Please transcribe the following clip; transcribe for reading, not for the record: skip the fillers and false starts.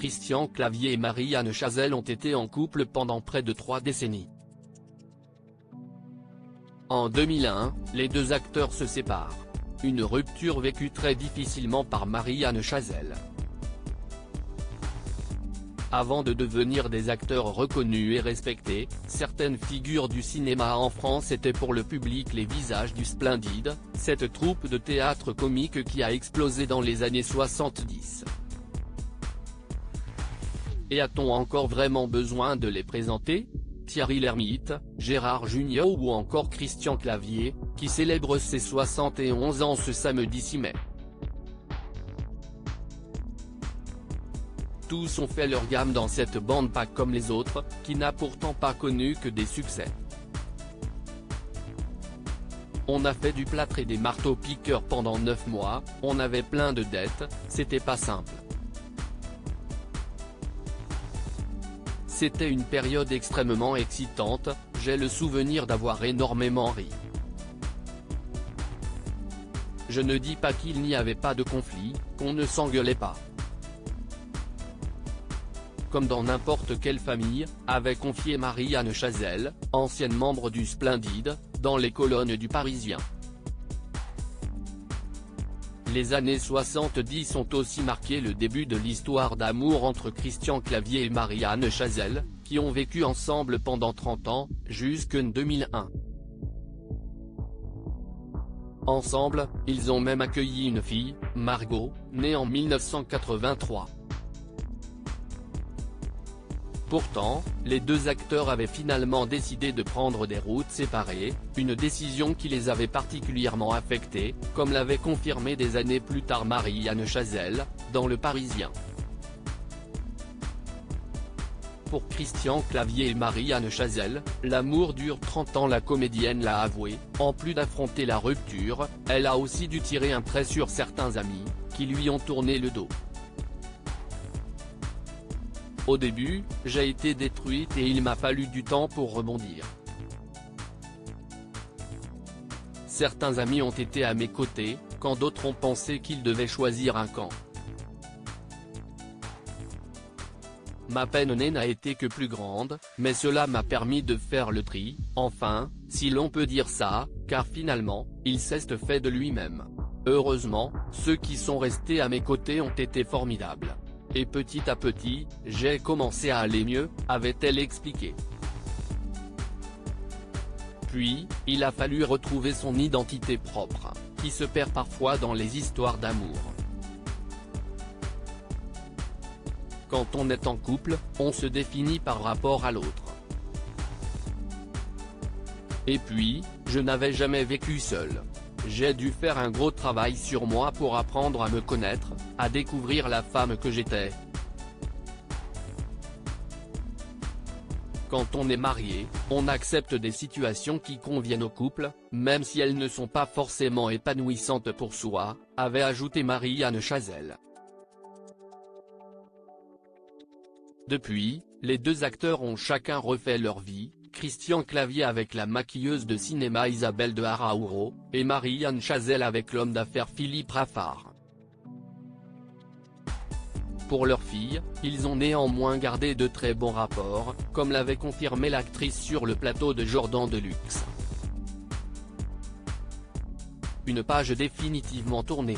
Christian Clavier et Marie-Anne Chazelle ont été en couple pendant près de 3 décennies. En 2001, les deux acteurs se séparent. Une rupture vécue très difficilement par Marie-Anne Chazelle. Avant de devenir des acteurs reconnus et respectés, certaines figures du cinéma en France étaient pour le public les visages du Splendide, cette troupe de théâtre comique qui a explosé dans les années 70. Et a-t-on encore vraiment besoin de les présenter ? Thierry Lhermitte, Gérard Jugnot ou encore Christian Clavier, qui célèbre ses 71 ans ce samedi 6 mai. Tous ont fait leur gamme dans cette bande pas comme les autres, qui n'a pourtant pas connu que des succès. On a fait du plâtre et des marteaux-piqueurs pendant 9 mois, on avait plein de dettes, c'était pas simple. C'était une période extrêmement excitante, j'ai le souvenir d'avoir énormément ri. Je ne dis pas qu'il n'y avait pas de conflit, qu'on ne s'engueulait pas. Comme dans n'importe quelle famille, avait confié Marie-Anne Chazelle, ancienne membre du Splendide, dans les colonnes du Parisien. Les années 70 ont aussi marqué le début de l'histoire d'amour entre Christian Clavier et Marie-Anne Chazelle, qui ont vécu ensemble pendant 30 ans, jusqu'en 2001. Ensemble, ils ont même accueilli une fille, Margot, née en 1983. Pourtant, les deux acteurs avaient finalement décidé de prendre des routes séparées, une décision qui les avait particulièrement affectés, comme l'avait confirmé des années plus tard Marie-Anne Chazelle, dans Le Parisien. Pour Christian Clavier et Marie-Anne Chazelle, l'amour dure 30 ans. La comédienne l'a avoué, en plus d'affronter la rupture, elle a aussi dû tirer un trait sur certains amis, qui lui ont tourné le dos. Au début, j'ai été détruite et il m'a fallu du temps pour rebondir. Certains amis ont été à mes côtés, quand d'autres ont pensé qu'ils devaient choisir un camp. Ma peine n'a été que plus grande, mais cela m'a permis de faire le tri, enfin, si l'on peut dire ça, car finalement, il s'est fait de lui-même. Heureusement, ceux qui sont restés à mes côtés ont été formidables. Et petit à petit, j'ai commencé à aller mieux, avait-elle expliqué. Puis, il a fallu retrouver son identité propre, qui se perd parfois dans les histoires d'amour. Quand on est en couple, on se définit par rapport à l'autre. Et puis, je n'avais jamais vécu seul. J'ai dû faire un gros travail sur moi pour apprendre à me connaître, à découvrir la femme que j'étais. Quand on est marié, on accepte des situations qui conviennent au couple, même si elles ne sont pas forcément épanouissantes pour soi, avait ajouté Marie-Anne Chazelle. Depuis, les deux acteurs ont chacun refait leur vie, Christian Clavier avec la maquilleuse de cinéma Isabelle de Haraouro, et Marie-Anne Chazelle avec l'homme d'affaires Philippe Raffard. Pour leur fille, ils ont néanmoins gardé de très bons rapports, comme l'avait confirmé l'actrice sur le plateau de Jordan Deluxe. Une page définitivement tournée.